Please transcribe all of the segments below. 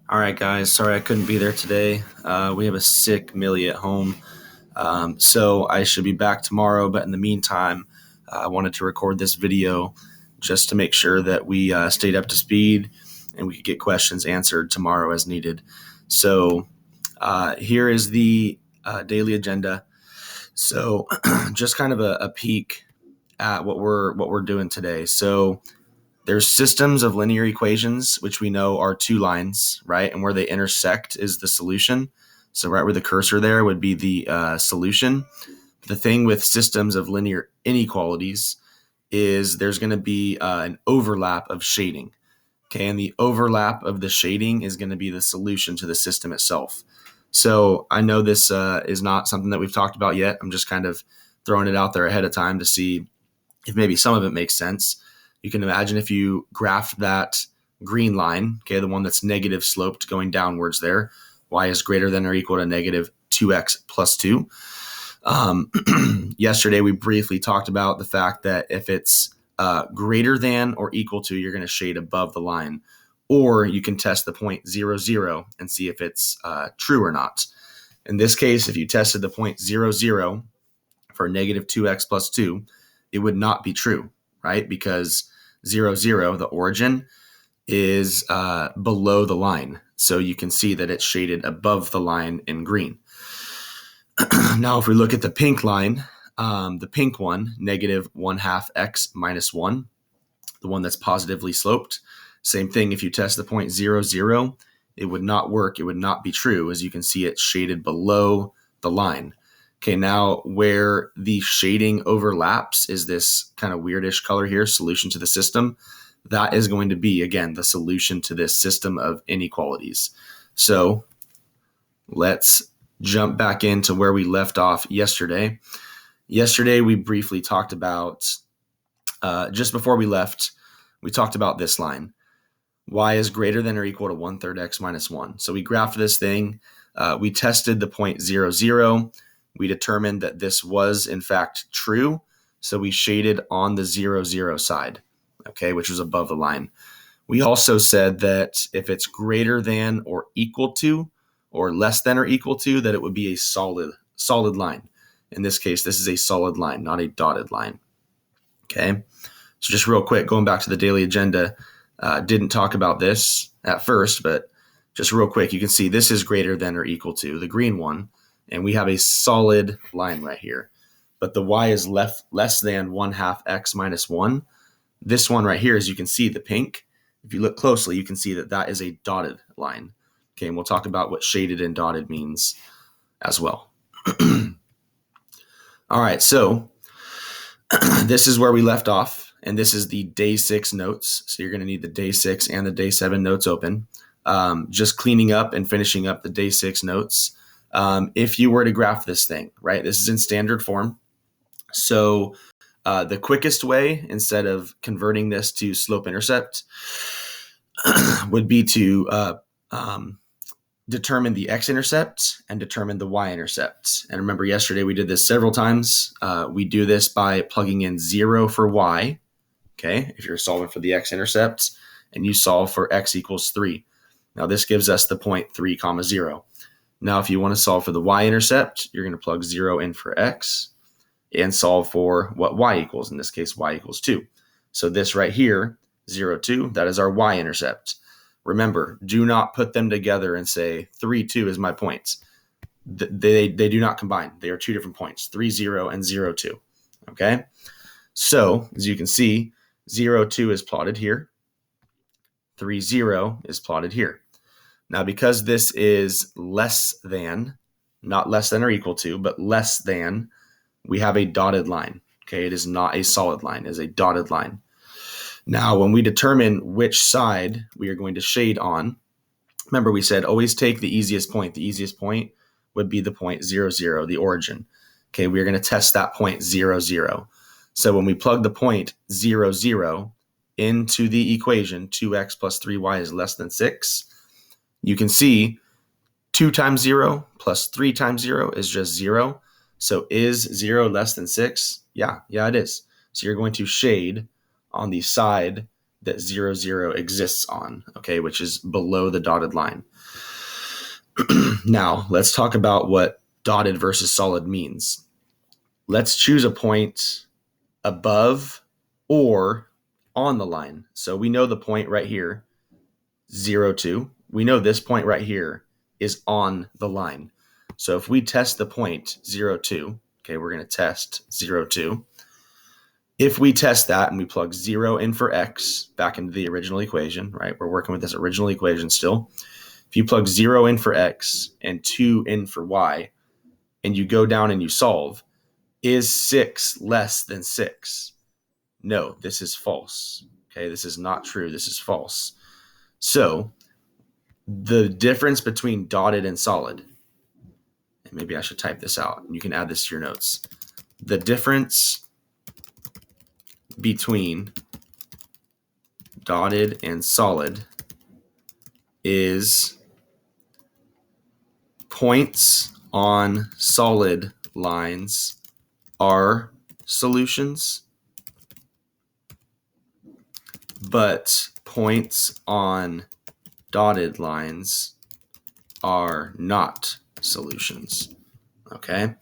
All right, guys. Sorry I couldn't be there today. We have a sick Millie at home. So I should be back tomorrow. But in the meantime, I wanted to record this video just to make sure that we stayed up to speed and we could get questions answered tomorrow as needed. So here is the daily agenda. So just kind of a peek at what we're doing today. So there's systems of linear equations, which we know are two lines, right? And where they intersect is the solution. So right where the cursor there would be the solution. The thing with systems of linear inequalities is there's going to be an overlap of shading. Okay, and the overlap of the shading is going to be the solution to the system itself. So I know this is not something that we've talked about yet. I'm just kind of throwing it out there ahead of time to see if maybe some of it makes sense. You can imagine if you graphed that green line, okay, the one that's negative sloped going downwards there, y is greater than or equal to negative 2x plus 2. Yesterday, we briefly talked about the fact that if it's greater than or equal to, you're going to shade above the line. Or you can test the point 0, 0 and see if it's true or not. In this case, if you tested the point 0, 0 for negative 2x plus 2, it would not be true, right? Because 0, 0, the origin, is below the line. So you can see that it's shaded above the line in green. Now, if we look at the pink line, the pink one, negative 1/2 x minus 1, the one that's positively sloped, same thing. If you test the point 0, 0, it would not work. It would not be true. As you can see, it's shaded below the line. Okay, now where the shading overlaps is this kind of weirdish color here, solution to the system. That is going to be, again, the solution to this system of inequalities. So let's jump back into where we left off yesterday. Yesterday, we briefly talked about, just before we left, we talked about this line. Y is greater than or equal to 1/3 x minus 1. So we graphed this thing. We tested the point 0, 0. We determined that this was, in fact, true. So we shaded on the 0, 0 side, okay, which was above the line. We also said that if it's greater than or equal to or less than or equal to, that it would be a solid line. In this case, this is a solid line, not a dotted line. Okay, so just real quick, going back to the daily agenda, didn't talk about this at first, but just real quick, you can see this is greater than or equal to the green one, and we have a solid line right here. But the y is less than 1/2 x minus 1. This one right here, as you can see, the pink, if you look closely, you can see that that is a dotted line. Okay, and we'll talk about what shaded and dotted means as well. All right, so this is where we left off, and this is the day 6 notes. So you're going to need the day 6 and the day 7 notes open. Just cleaning up and finishing up the day 6 notes. If you were to graph this thing, right, this is in standard form. So the quickest way, instead of converting this to slope-intercept, would be to determine the x-intercept and determine the y-intercept. And remember, yesterday we did this several times. We do this by plugging in 0 for y, okay, if you're solving for the x-intercept, and you solve for x equals 3. Now, this gives us the point 3, 0. Now, if you want to solve for the y-intercept, you're going to plug 0 in for x and solve for what y equals. In this case, y equals 2. So this right here, 0, 2, that is our y-intercept. Remember, do not put them together and say 3, 2 is my points. They do not combine. They are two different points, 3, 0 and 0, 2. Okay? So, as you can see, 0, 2 is plotted here. 3, 0 is plotted here. Now, because this is less than, not less than or equal to, but less than, we have a dotted line. Okay, it is not a solid line, it is a dotted line. Now, when we determine which side we are going to shade on, remember we said always take the easiest point. The easiest point would be the point 0, 0, the origin. Okay, we are going to test that point 0, 0. So when we plug the point 0, 0 into the equation, 2x plus 3y is less than 6, you can see 2 times 0 plus 3 times 0 is just 0. So is 0 less than 6? Yeah, it is. So you're going to shade on the side that 0, 0 exists on, okay, which is below the dotted line. Now, let's talk about what dotted versus solid means. Let's choose a point above or on the line. So we know the point right here, 0, 2. We know this point right here is on the line. So if we test the point 0, 2, okay, we're going to test 0, 2. If we test that and we plug 0 in for x back into the original equation, right? We're working with this original equation still. If you plug 0 in for x and 2 in for y, and you go down and you solve, is 6 less than 6? No, this is false. Okay, this is not true. This is false. So the difference between dotted and solid, and maybe I should type this out. You can add this to your notes. The difference between dotted and solid is points on solid lines are solutions, but points on dotted lines are not solutions. Okay.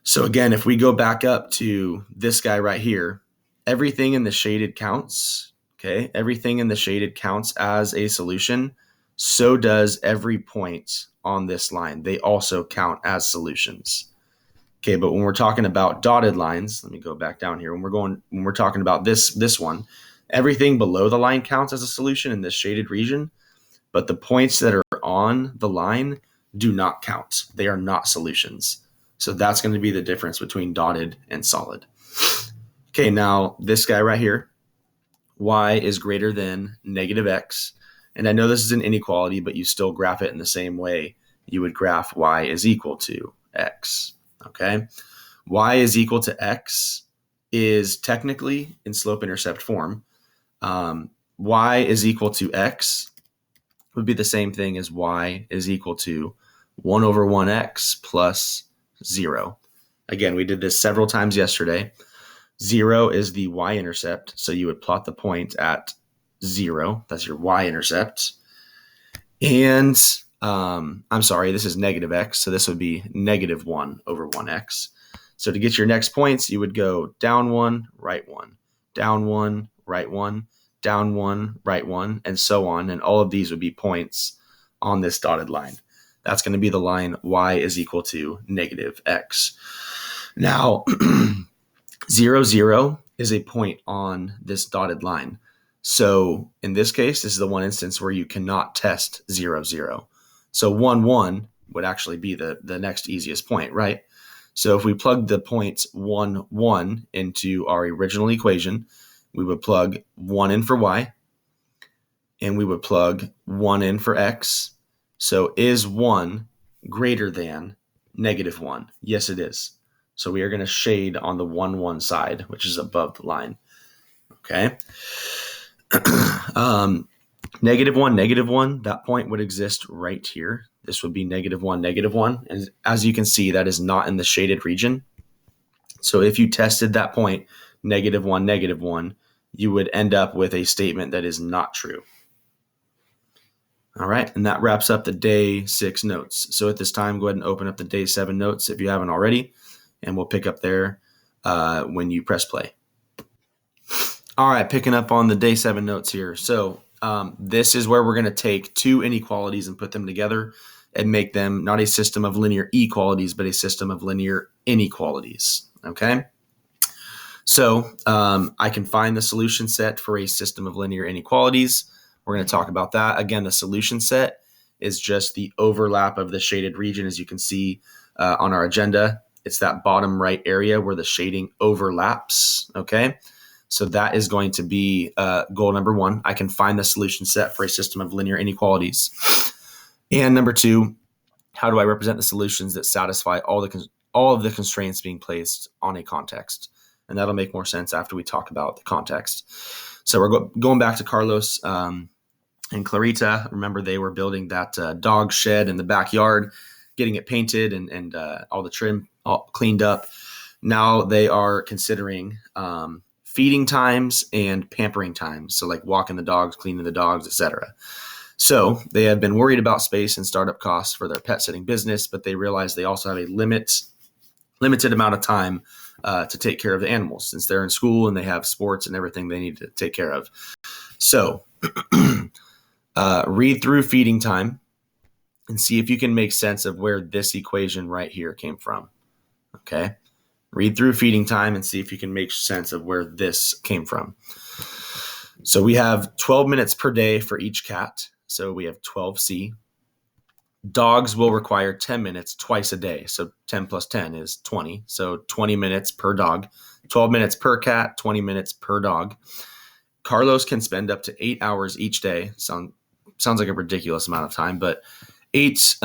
So again, if we go back up to this guy right here, everything in the shaded counts. Okay. Everything in the shaded counts as a solution. So does every point on this line. They also count as solutions. Okay. But when we're talking about dotted lines, let me go back down here. When we're talking about this one, everything below the line counts as a solution in this shaded region, but the points that are on the line do not count. They are not solutions. So that's going to be the difference between dotted and solid. Okay, now this guy right here, y is greater than negative x. And I know this is an inequality, but you still graph it in the same way you would graph y is equal to x. Okay, y is equal to x is technically in slope-intercept form. Y is equal to x would be the same thing as y is equal to 1 over 1x plus 0. Again, we did this several times yesterday. 0 is the y-intercept, so you would plot the point at 0. That's your y-intercept. And I'm sorry, this is negative x, so this would be negative 1 over 1x. So to get your next points, you would go down 1, right 1, down 1, right 1, down 1, right 1, and so on. And all of these would be points on this dotted line. That's going to be the line y is equal to negative x. Now, 0, 0 is a point on this dotted line. So in this case, this is the one instance where you cannot test 0, 0. So 1, 1 would actually be the next easiest point, right? So if we plug the points 1, 1 into our original equation, we would plug 1 in for y, and we would plug 1 in for x. So is 1 greater than negative 1? Yes, it is. So we are going to shade on the 1, 1 side, which is above the line. Okay. Negative 1, negative 1, that point would exist right here. This would be negative 1, negative 1. And as you can see, that is not in the shaded region. So if you tested that point, negative 1, negative 1, you would end up with a statement that is not true. All right, and that wraps up the day 6 notes. So at this time, go ahead and open up the day 7 notes if you haven't already, and we'll pick up there when you press play. All right, picking up on the day 7 notes here. So this is where we're going to take two inequalities and put them together and make them not a system of linear equalities, but a system of linear inequalities. Okay. So I can find the solution set for a system of linear inequalities. We're going to talk about that. Again, the solution set is just the overlap of the shaded region, as you can see on our agenda. It's that bottom right area where the shading overlaps. Okay. So that is going to be goal number 1. I can find the solution set for a system of linear inequalities. And number 2, how do I represent the solutions that satisfy all of the constraints being placed on a context? And that'll make more sense after we talk about the context. So we're going back to Carlos and Clarita. Remember, they were building that dog shed in the backyard, getting it painted and all the trim all cleaned up. Now they are considering feeding times and pampering times. So like walking the dogs, cleaning the dogs, etc. So they have been worried about space and startup costs for their pet sitting business, but they realize they also have a limited amount of time to take care of the animals, since they're in school and they have sports and everything they need to take care of. So read through feeding time and see if you can make sense of where this equation right here came from. Okay. Read through feeding time and see if you can make sense of where this came from. So we have 12 minutes per day for each cat. So we have 12C. Dogs will require 10 minutes twice a day. So 10 plus 10 is 20. So 20 minutes per dog, 12 minutes per cat, 20 minutes per dog. Carlos can spend up to 8 hours each day. Sounds like a ridiculous amount of time, but 8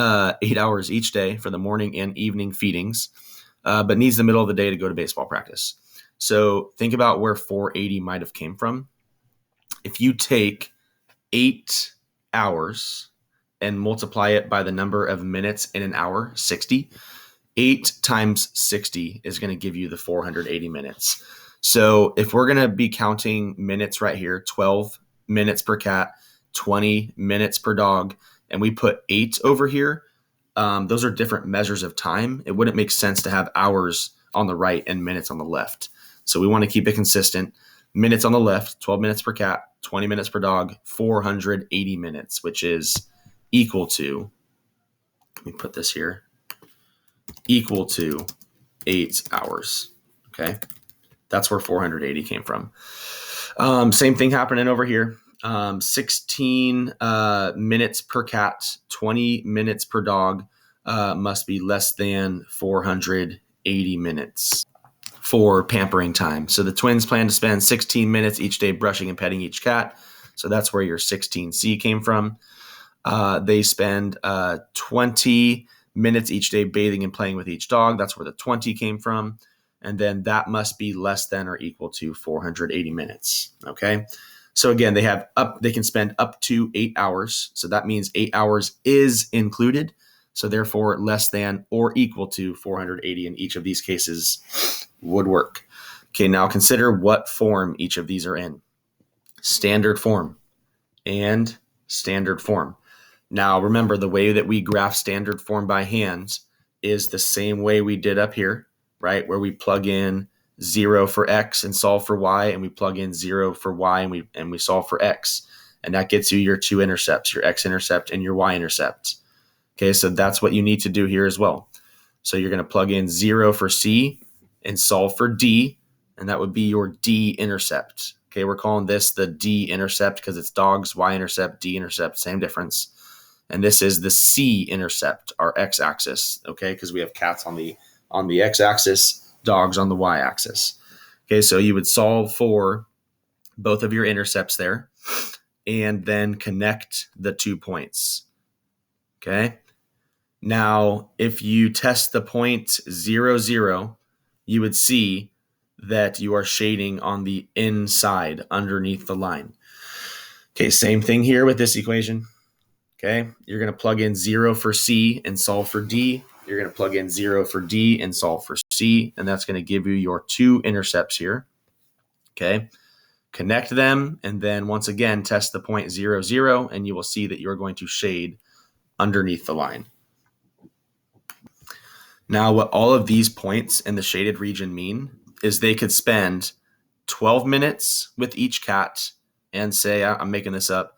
hours each day for the morning and evening feedings, but needs the middle of the day to go to baseball practice. So think about where 480 might have came from. If you take 8 hours and multiply it by the number of minutes in an hour, 60, 8 times 60 is going to give you the 480 minutes. So if we're going to be counting minutes right here, 12 minutes per cat, 20 minutes per dog, and we put 8 over here, those are different measures of time. It wouldn't make sense to have hours on the right and minutes on the left. So we want to keep it consistent. Minutes on the left, 12 minutes per cat, 20 minutes per dog, 480 minutes, which is equal to, let me put this here, equal to 8 hours. Okay. That's where 480 came from. Same thing happening over here. 16 minutes per cat, 20 minutes per dog must be less than 480 minutes for pampering time. So the twins plan to spend 16 minutes each day brushing and petting each cat. So that's where your 16C came from. They spend 20 minutes each day bathing and playing with each dog. That's where the 20 came from. And then that must be less than or equal to 480 minutes. Okay. So again, they can spend up to 8 hours. So that means 8 hours is included. So therefore less than or equal to 480 in each of these cases would work. Okay. Now consider what form each of these are in. Standard form and standard form. Now remember, the way that we graph standard form by hand is the same way we did up here, right? Where we plug in 0 for X and solve for Y, and we plug in 0 for Y and we solve for X. And that gets you your two intercepts, your X intercept and your Y intercept. Okay, so that's what you need to do here as well. So you're going to plug in 0 for C and solve for D, and that would be your D intercept. Okay, we're calling this the D intercept because it's dogs, Y intercept, D intercept, same difference. And this is the C intercept, our X axis, okay, because we have cats on the X axis, dogs on the Y axis. Okay, so you would solve for both of your intercepts there and then connect the 2 points. Okay. Now, if you test the point 0, 0, you would see that you are shading on the inside underneath the line. Okay, same thing here with this equation. Okay, you're going to plug in 0 for C and solve for D. You're going to plug in 0 for D and solve for C, and that's going to give you your two intercepts here. Okay, connect them, and then once again, test the point 0, 0, and you will see that you're going to shade underneath the line. Now, what all of these points in the shaded region mean is they could spend 12 minutes with each cat and say, I'm making this up,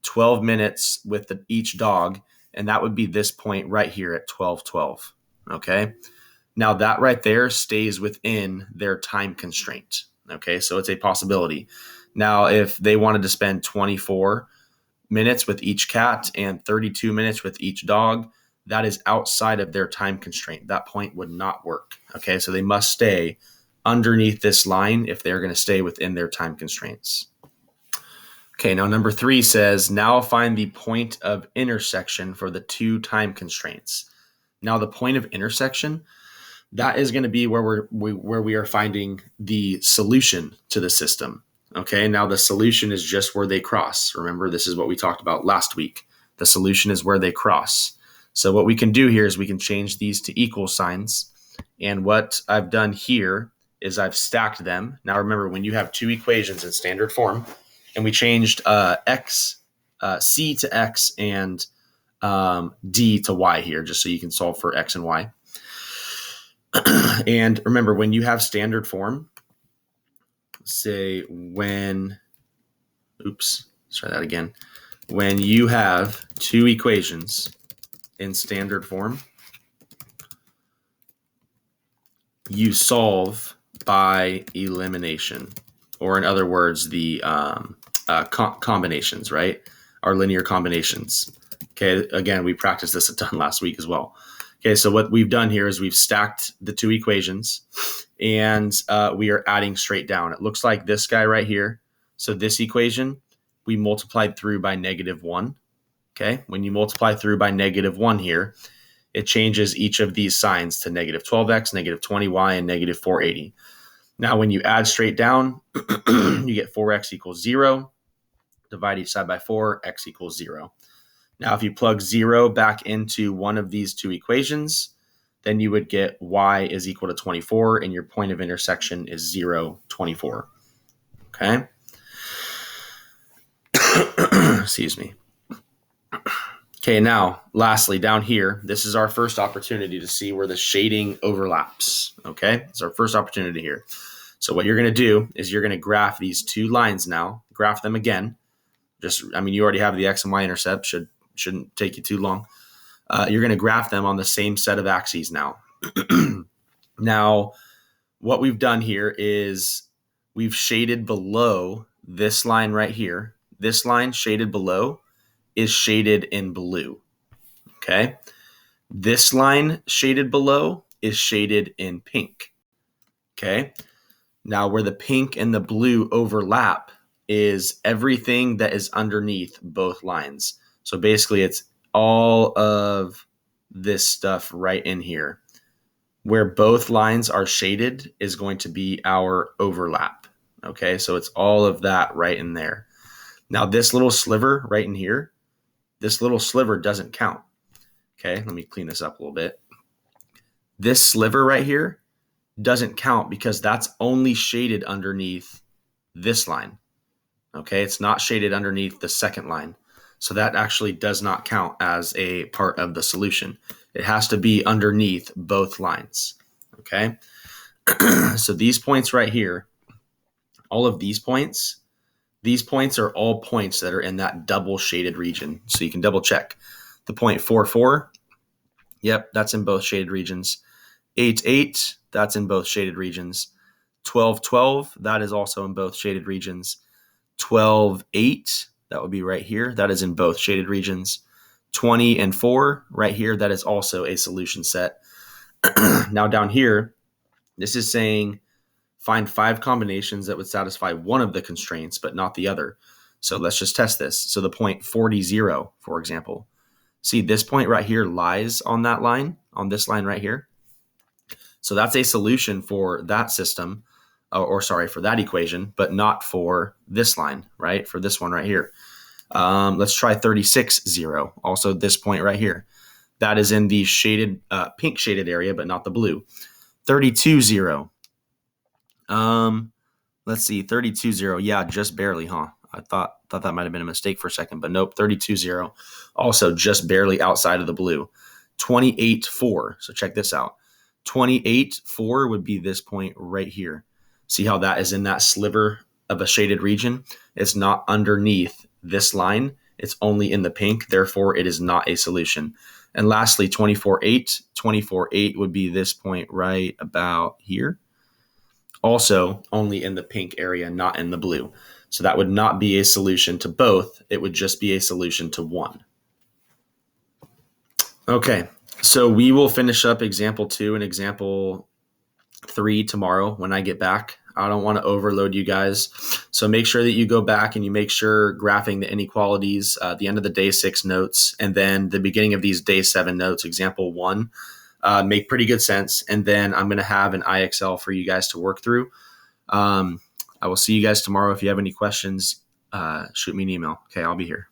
12 minutes with each dog, and that would be this point right here at 12:12. Okay. Now that right there stays within their time constraint. Okay. So it's a possibility. Now, if they wanted to spend 24 minutes with each cat and 32 minutes with each dog, that is outside of their time constraint. That point would not work. Okay. So they must stay underneath this line if they're going to stay within their time constraints. Okay, now number 3 says, now find the point of intersection for the two time constraints. Now the point of intersection, that is going to be where we are finding the solution to the system. Okay, now the solution is just where they cross. Remember, this is what we talked about last week. The solution is where they cross. So what we can do here is we can change these to equal signs. And what I've done here is I've stacked them. Now remember, when you have two equations in standard form, and we changed C to X and D to Y here, just so you can solve for X and Y. And remember, when you have standard form, say when, let's try that again. When you have two equations in standard form, you solve by elimination, or in other words, the combinations, right? Our linear combinations. Okay, again, we practiced this a ton last week as well. Okay, so what we've done here is we've stacked the two equations, and we are adding straight down. It looks like this guy right here. So this equation, we multiplied through by -1. Okay, when you multiply through by -1 here, it changes each of these signs to -12x, -20y, and -480. Now, when you add straight down, you get 4x equals 0. Divide each side by 4, x equals 0. Now, if you plug 0 back into one of these two equations, then you would get y is equal to 24, and your point of intersection is 0, 24. Okay? Excuse me. Okay, now, lastly, down here, this is our first opportunity to see where the shading overlaps. Okay? It's our first opportunity here. So what you're going to do is you're going to graph these two lines now. Graph them again. You already have the x and y intercept. Shouldn't take you too long. You're going to graph them on the same set of axes now. Now, what we've done here is we've shaded below this line right here. This line shaded below is shaded in blue. Okay? This line shaded below is shaded in pink. Okay? Now, where the pink and the blue overlap is everything that is underneath both lines. So basically, it's all of this stuff right in here. Where both lines are shaded is going to be our overlap. Okay, so it's all of that right in there. Now, this little sliver right in here, this little sliver doesn't count. Okay, let me clean this up a little bit. This sliver right here doesn't count because that's only shaded underneath this line. Okay, it's not shaded underneath the second line. So that actually does not count as a part of the solution. It has to be underneath both lines. Okay, so these points right here, all of these points are all points that are in that double shaded region. So you can double check. The point 4,4, yep, that's in both shaded regions. 8,8, that's in both shaded regions. 12,12, that is also in both shaded regions. 12,8, that would be right here. That is in both shaded regions. 20 and 4 right here, that is also a solution set. Now down here, this is saying find 5 combinations that would satisfy one of the constraints, but not the other. So let's just test this. So the point 40, 0, for example. See, this point right here lies on that line, on this line right here. So that's a solution for that system, for that equation, but not for this line, right? For this one right here. Let's try 36, 0. Also this point right here. That is in the shaded, pink shaded area, but not the blue. 32, 0. Let's see, 32, 0. Yeah, just barely, huh? I thought that might have been a mistake for a second, but nope, 32, 0. Also just barely outside of the blue. 28, 4. So check this out. 28, 4 would be this point right here. See how that is in that sliver of a shaded region? It's not underneath this line. It's only in the pink. Therefore, it is not a solution. And lastly, 24, 8. 24, 8 would be this point right about here. Also only in the pink area, not in the blue. So that would not be a solution to both. It would just be a solution to one. Okay, so we will finish up example 2 and example 3 tomorrow when I get back. I don't want to overload you guys. So make sure that you go back and you make sure graphing the inequalities, the end of the day 6 notes, and then the beginning of these day 7 notes, example 1, make pretty good sense. And then I'm going to have an IXL for you guys to work through. I will see you guys tomorrow. If you have any questions, shoot me an email. Okay, I'll be here.